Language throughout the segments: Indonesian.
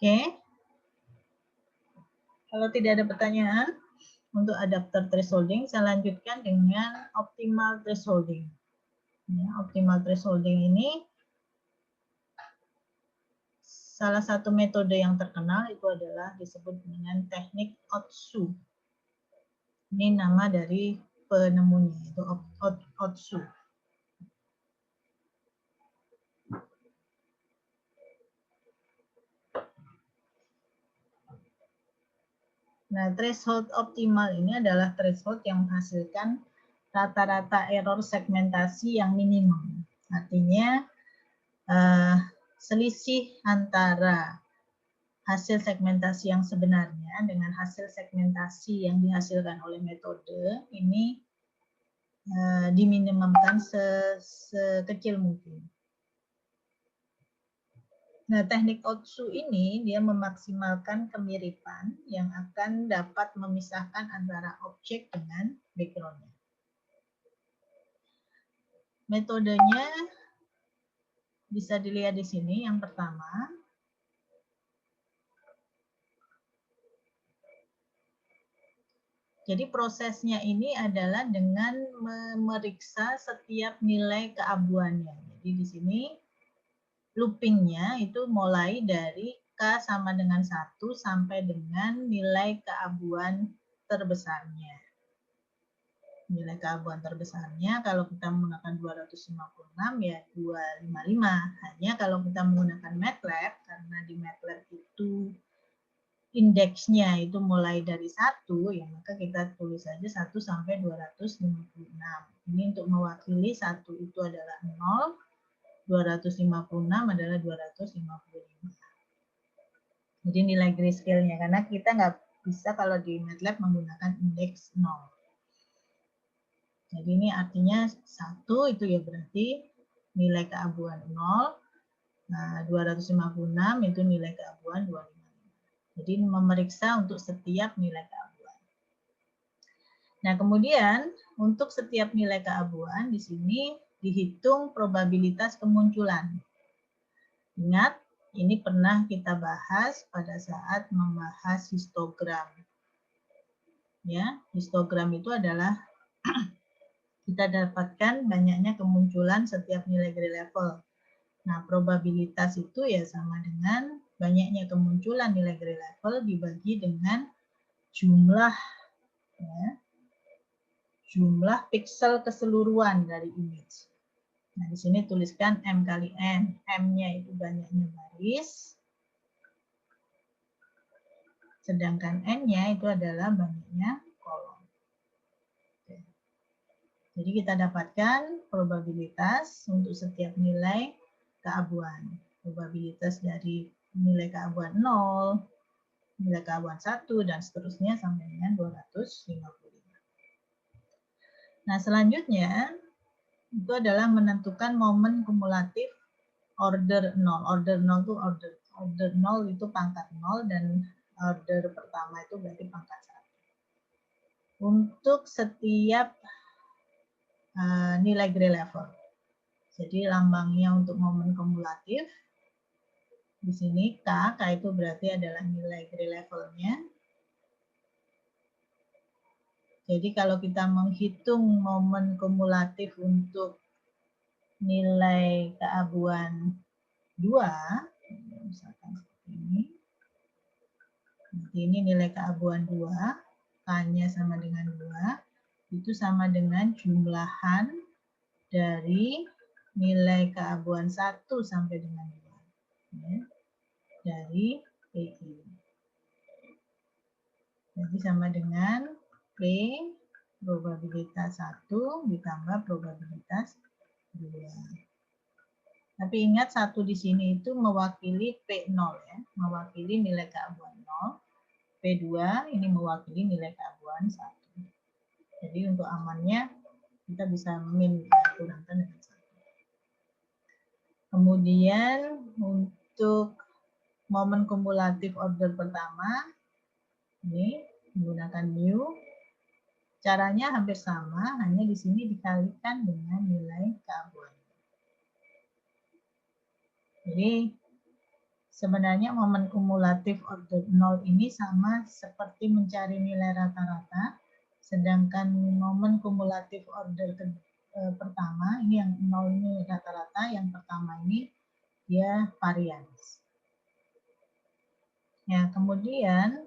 Oke. Kalau tidak ada pertanyaan untuk adapter thresholding, saya lanjutkan dengan optimal thresholding. Ya, optimal thresholding ini salah satu metode yang terkenal itu adalah disebut dengan teknik Otsu. Ini nama dari penemunya, itu Otsu. Nah, threshold optimal ini adalah threshold yang menghasilkan rata-rata error segmentasi yang minimum. Artinya, selisih antara hasil segmentasi yang sebenarnya dengan hasil segmentasi yang dihasilkan oleh metode ini diminimumkan sekecil mungkin. Nah, teknik Otsu ini dia memaksimalkan kemiripan yang akan dapat memisahkan antara objek dengan background-nya. Metodenya bisa dilihat di sini. Yang pertama, jadi prosesnya ini adalah dengan memeriksa setiap nilai keabuannya. Jadi di sini loopingnya itu mulai dari K sama dengan 1 sampai dengan nilai keabuan terbesarnya. Nilai keabuan terbesarnya kalau kita menggunakan 256 ya 255. Hanya kalau kita menggunakan MATLAB, karena di MATLAB itu indeksnya itu mulai dari 1, ya maka kita tulis saja 1 sampai 256. Ini untuk mewakili 1 itu adalah 0, 256 adalah 255. Jadi nilai grayscale-nya, karena kita nggak bisa kalau di MATLAB menggunakan indeks 0. Jadi ini artinya 1 itu ya berarti nilai keabuan 0. Nah, 256 itu nilai keabuan 255. Jadi memeriksa untuk setiap nilai keabuan. Nah, kemudian untuk setiap nilai keabuan di sini dihitung probabilitas kemunculan. Ingat, ini pernah kita bahas pada saat membahas histogram. Ya, histogram itu adalah kita dapatkan banyaknya kemunculan setiap nilai gray level. Nah, probabilitas itu ya sama dengan banyaknya kemunculan nilai gray level dibagi dengan jumlah ya, jumlah pixel keseluruhan dari image. Nah, di sini tuliskan M kali N. M-nya itu banyaknya baris, sedangkan N-nya itu adalah banyaknya kolom. Oke. Jadi kita dapatkan probabilitas untuk setiap nilai keabuan. Probabilitas dari nilai keabuan 0, nilai keabuan 1, dan seterusnya sampai dengan 255. Nah, selanjutnya itu adalah menentukan momen kumulatif order 0. Order 0 itu order 0 itu pangkat 0 dan order pertama itu berarti pangkat 1. Untuk setiap nilai gray level. Jadi lambangnya untuk momen kumulatif di sini K itu berarti adalah nilai gray levelnya. Jadi kalau kita menghitung momen kumulatif untuk nilai keabuan 2, misalkan seperti ini. Nanti ini nilai keabuan 2, K-nya sama dengan 2, itu sama dengan jumlahan dari nilai keabuan 1 sampai dengan 2. Ya, dari PI. Jadi sama dengan P probabilitas 1 ditambah probabilitas 2. Tapi ingat 1 di sini itu mewakili P0 ya, mewakili nilai keabuan 0. P2 ini mewakili nilai keabuan 1. Jadi untuk amannya kita bisa min kurangkan dengan 1. Kemudian untuk momen kumulatif order pertama ini menggunakan mu. Caranya hampir sama, hanya di sini dikalikan dengan nilai keabuan. Jadi sebenarnya momen kumulatif order 0 ini sama seperti mencari nilai rata-rata, sedangkan momen kumulatif order pertama, ini yang 0 ini rata-rata, yang pertama ini dia varians. Ya, kemudian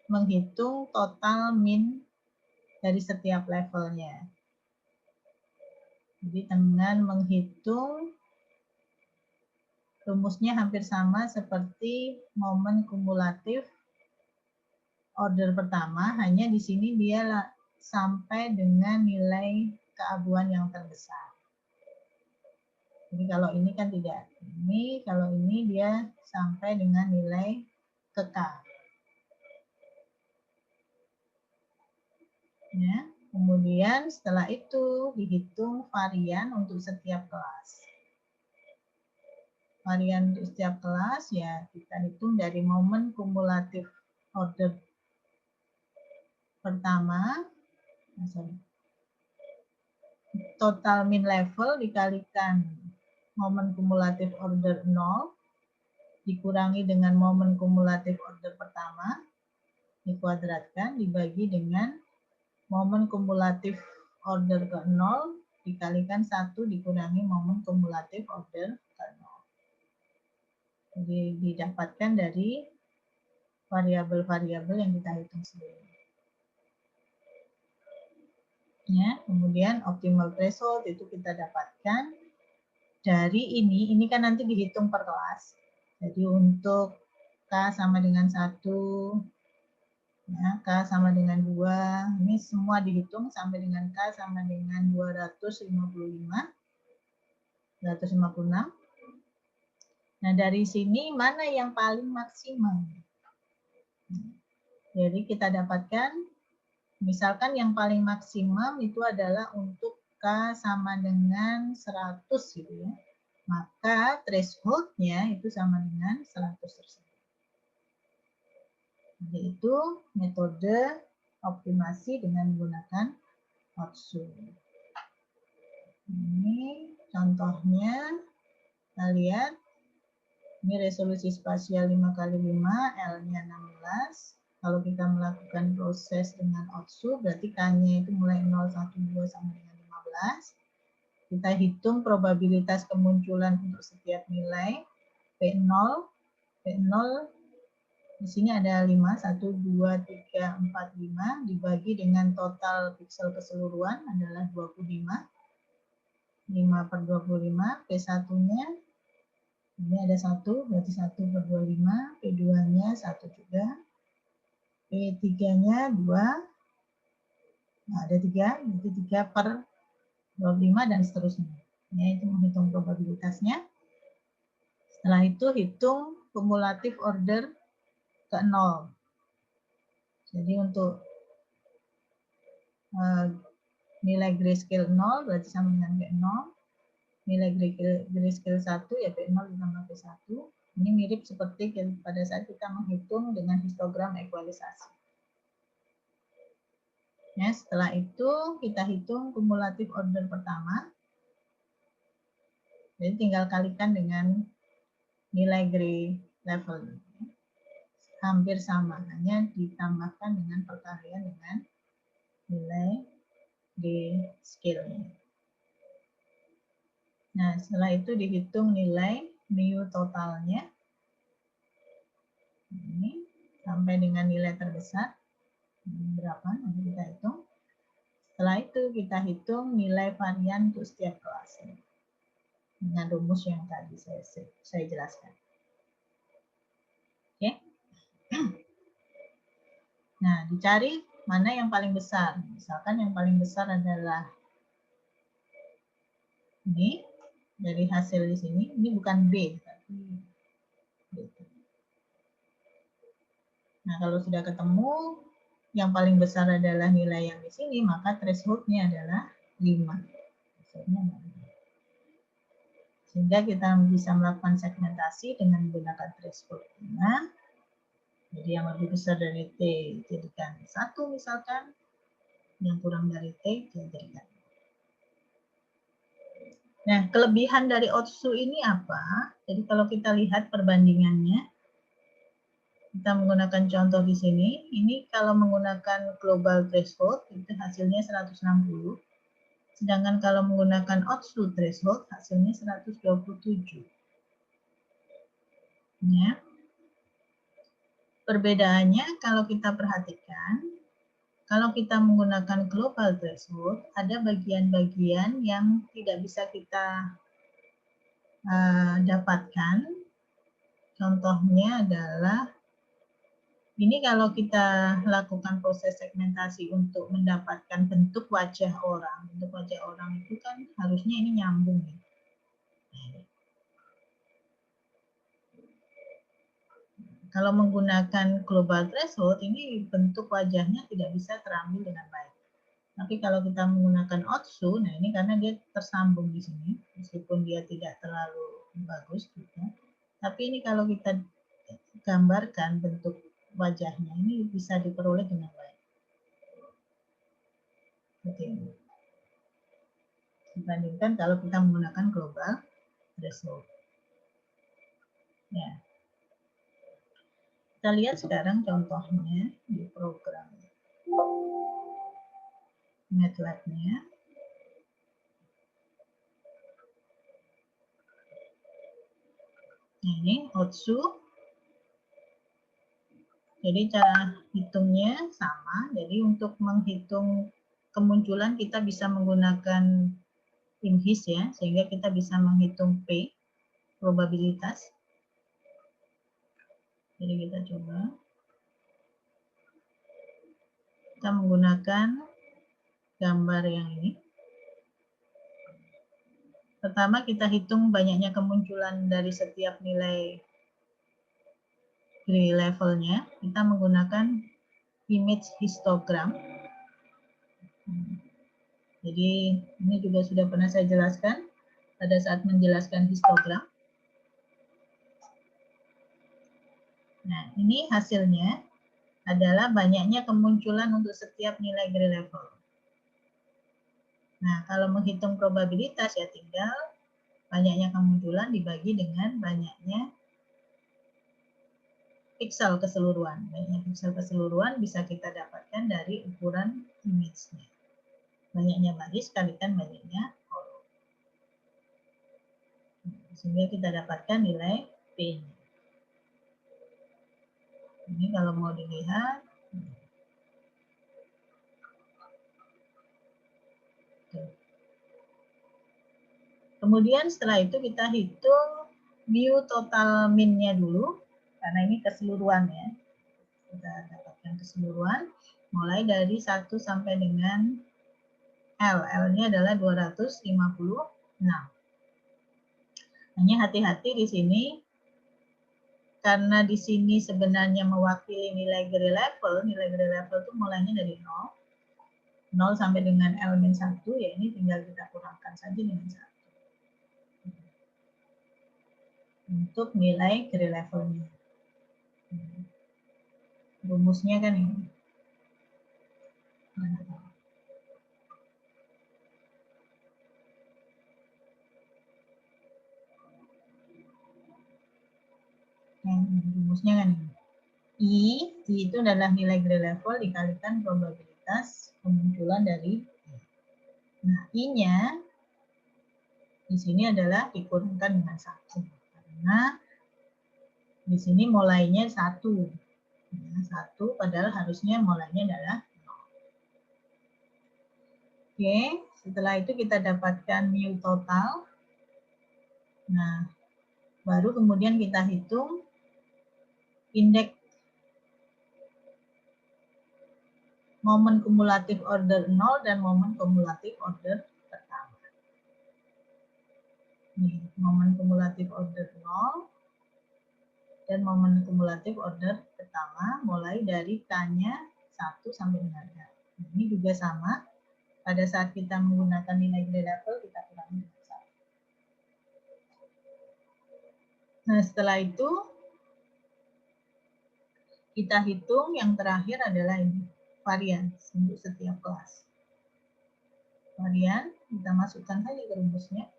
menghitung total min dari setiap levelnya. Jadi dengan menghitung rumusnya hampir sama seperti momen kumulatif order pertama, hanya di sini dia sampai dengan nilai keabuan yang terbesar. Jadi kalau ini kan tidak ini, kalau ini dia sampai dengan nilai ke K. Ya, kemudian setelah itu dihitung varian untuk setiap kelas. Varian untuk setiap kelas ya kita hitung dari momen kumulatif order pertama, total min level dikalikan momen kumulatif order 0 dikurangi dengan momen kumulatif order pertama dikuadratkan dibagi dengan momen kumulatif order ke 0 dikalikan 1 dikurangi momen kumulatif order ke 0. Jadi didapatkan dari variabel-variabel yang kita hitung sendiri. Ya, kemudian optimal threshold itu kita dapatkan dari ini kan nanti dihitung per kelas. Jadi untuk K sama dengan 1, ya, K sama dengan 2, ini semua dihitung sampai dengan K sama dengan 256. Nah, dari sini mana yang paling maksimum? Jadi kita dapatkan, misalkan yang paling maksimum itu adalah untuk K sama dengan 100 gitu ya. Maka threshold-nya itu sama dengan 100 tersebut. Yaitu metode optimasi dengan menggunakan Otsu. Ini contohnya, kita lihat. Ini resolusi spasial 5x5, L-nya 16. Kalau kita melakukan proses dengan Otsu, berarti K-nya itu mulai 0, 1, 2 sampai dengan 15. Kita hitung probabilitas kemunculan untuk setiap nilai P0. P0 di sini ada 5, 1, 2, 3, 4, 5. Dibagi dengan total piksel keseluruhan adalah 25. 5 per 25, P1-nya ini ada 1, berarti 1 per 25, P2-nya 1 juga, P3-nya 2, nah ada 3, berarti 3 per 25 dan seterusnya. Ya, itu menghitung probabilitasnya. Setelah itu hitung kumulatif order ke 0. Jadi untuk nilai grayscale 0 berarti sama dengan P0. Nilai grayscale 1 ya P0 ditambah P1. Ini mirip seperti pada saat kita menghitung dengan histogram ekualisasi. Ya, setelah itu kita hitung kumulatif order pertama. Jadi tinggal kalikan dengan nilai gray level. Hampir sama, hanya ditambahkan dengan perkalian dengan nilai gray scale-nya. Nah, setelah itu dihitung nilai mu totalnya. Ini sampai dengan nilai terbesar. Berapa? Nanti kita hitung. Setelah itu kita hitung nilai varian untuk setiap kelas. Dengan rumus yang tadi saya jelaskan. Oke. Nah, dicari mana yang paling besar. Misalkan yang paling besar adalah ini. Dari hasil di sini, ini bukan B, tapi B. Nah, kalau sudah ketemu, yang paling besar adalah nilai yang di sini, maka threshold-nya adalah 5. Sehingga kita bisa melakukan segmentasi dengan menggunakan threshold 5. Jadi yang lebih besar dari T jadikan 1 misalkan, yang kurang dari T dijadikan. Nah, kelebihan dari Otsu ini apa? Jadi kalau kita lihat perbandingannya, kita menggunakan contoh di sini. Ini kalau menggunakan global threshold, itu hasilnya 160. Sedangkan kalau menggunakan Otsu threshold, hasilnya 127. Ya. Perbedaannya kalau kita perhatikan, kalau kita menggunakan global threshold, ada bagian-bagian yang tidak bisa kita dapatkan. Contohnya adalah, ini kalau kita lakukan proses segmentasi untuk mendapatkan bentuk wajah orang. Bentuk wajah orang itu kan harusnya ini nyambung. Ya. Kalau menggunakan global threshold, ini bentuk wajahnya tidak bisa terambil dengan baik. Tapi kalau kita menggunakan Otsu, nah ini karena dia tersambung di sini, meskipun dia tidak terlalu bagus juga. Tapi ini kalau kita gambarkan bentuk wajahnya, ini bisa diperoleh dengan baik. Seperti ini. Dibandingkan kalau kita menggunakan global threshold. Ya. Kita lihat sekarang contohnya di program MATLAB-nya. Ini Otsu. Jadi cara hitungnya sama. Jadi untuk menghitung kemunculan kita bisa menggunakan IMHIS ya, sehingga kita bisa menghitung P, probabilitas. Jadi kita coba. Kita menggunakan gambar yang ini. Pertama kita hitung banyaknya kemunculan dari setiap nilai gray levelnya. Kita menggunakan image histogram. Jadi ini juga sudah pernah saya jelaskan pada saat menjelaskan histogram. Nah, ini hasilnya adalah banyaknya kemunculan untuk setiap nilai gray level. Nah, kalau menghitung probabilitas ya tinggal banyaknya kemunculan dibagi dengan banyaknya piksel keseluruhan. Banyaknya piksel keseluruhan bisa kita dapatkan dari ukuran image-nya. Banyaknya baris kalikan banyaknya kolom. Sehingga kita dapatkan nilai P-nya. Ini kalau mau dilihat, kemudian setelah itu kita hitung mu total min-nya dulu, karena ini keseluruhan ya. Kita dapatkan keseluruhan, mulai dari 1 sampai dengan L. L-nya adalah 256. Hanya hati-hati di sini, karena di sini sebenarnya mewakili nilai gray level. Nilai gray level itu mulainya dari 0. 0 sampai dengan L-1, ya ini tinggal kita kurangkan saja dengan 1. Untuk nilai gray levelnya. Rumusnya kan ini. Rumusnya kan ini. I itu adalah nilai gray level dikalikan probabilitas kemunculan dari. Nah, I-nya di sini adalah dikurangkan dengan 1. Karena di sini mulainya 1. Nah, 1 padahal harusnya mulainya adalah 0. Oke, setelah itu kita dapatkan mu total. Nah, baru kemudian kita hitung indeks momen kumulatif order 0 dan momen kumulatif order pertama. Nih, momen kumulatif order 0 dan momen kumulatif order pertama mulai dari K-nya 1 sampai dengan K. Ini juga sama. Pada saat kita menggunakan nilai gray level, kita kurangi dengan 1. Nah, setelah itu kita hitung yang terakhir adalah ini. Varian untuk setiap kelas. Varian kita masukkan saja ke rumusnya.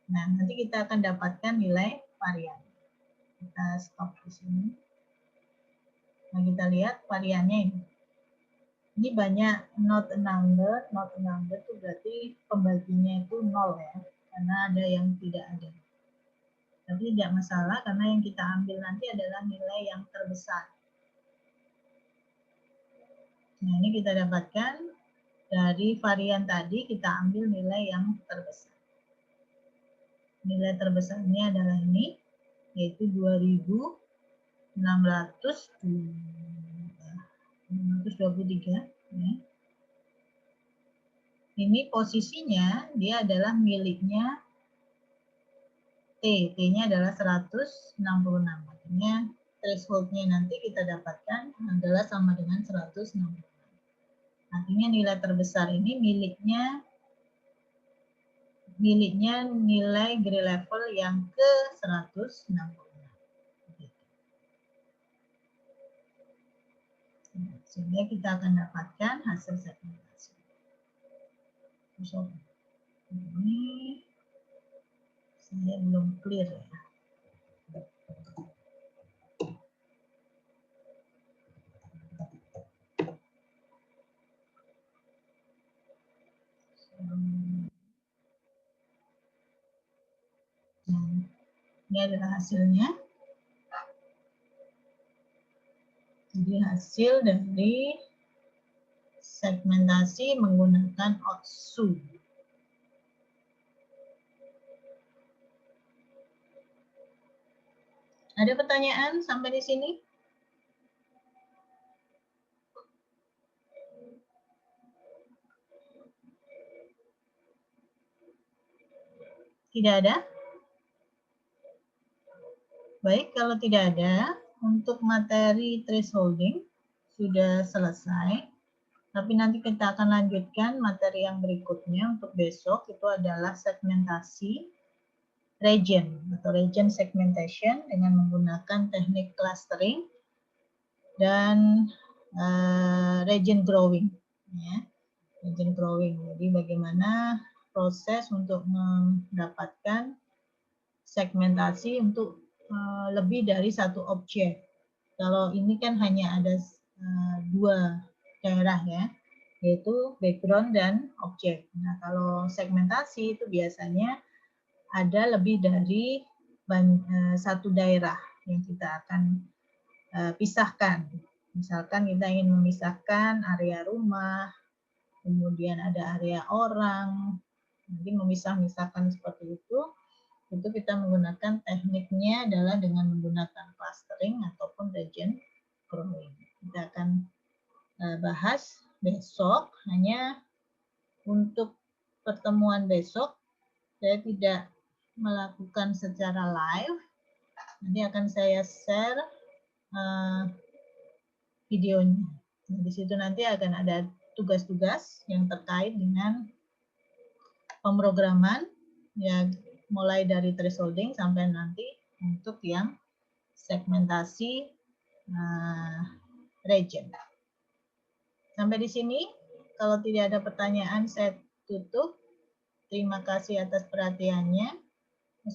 Nah, nanti kita akan dapatkan nilai varian. Kita stop di sini. Nah, kita lihat variannya ini. Ini banyak not a number. Not a number itu berarti pembaginya itu 0 ya. Karena ada yang tidak ada. Tapi tidak masalah karena yang kita ambil nanti adalah nilai yang terbesar. Nah, ini kita dapatkan dari varian tadi kita ambil nilai yang terbesar. Nilai terbesarnya adalah ini, yaitu 2623. Ya. Ini posisinya dia adalah miliknya T. T-nya adalah 166. Artinya threshold-nya nanti kita dapatkan adalah sama dengan 166. Artinya nilai terbesar ini miliknya nilai grade level yang ke 166. Sehingga kita akan dapatkan hasil segmentasi. Ini saya belum clear ya. Ini adalah hasilnya. Jadi hasil dari segmentasi menggunakan OTSU. Ada pertanyaan sampai di sini? Tidak ada? Baik, kalau tidak ada, untuk materi thresholding sudah selesai. Tapi nanti kita akan lanjutkan materi yang berikutnya untuk besok, itu adalah segmentasi region atau region segmentation dengan menggunakan teknik clustering dan region growing. Ya. Region growing. Jadi bagaimana proses untuk mendapatkan segmentasi untuk lebih dari satu objek. Kalau ini kan hanya ada dua daerah ya, yaitu background dan objek. Nah, kalau segmentasi itu biasanya ada lebih dari satu daerah yang kita akan pisahkan. Misalkan kita ingin memisahkan area rumah, kemudian ada area orang, nanti memisah-misahkan seperti itu kita menggunakan tekniknya adalah dengan menggunakan clustering ataupun region growing. Kita akan bahas besok, hanya untuk pertemuan besok saya tidak melakukan secara live, nanti akan saya share videonya. Nah, di situ nanti akan ada tugas-tugas yang terkait dengan pemrograman, ya mulai dari thresholding sampai nanti untuk yang segmentasi region. Sampai di sini, kalau tidak ada pertanyaan saya tutup. Terima kasih atas perhatiannya.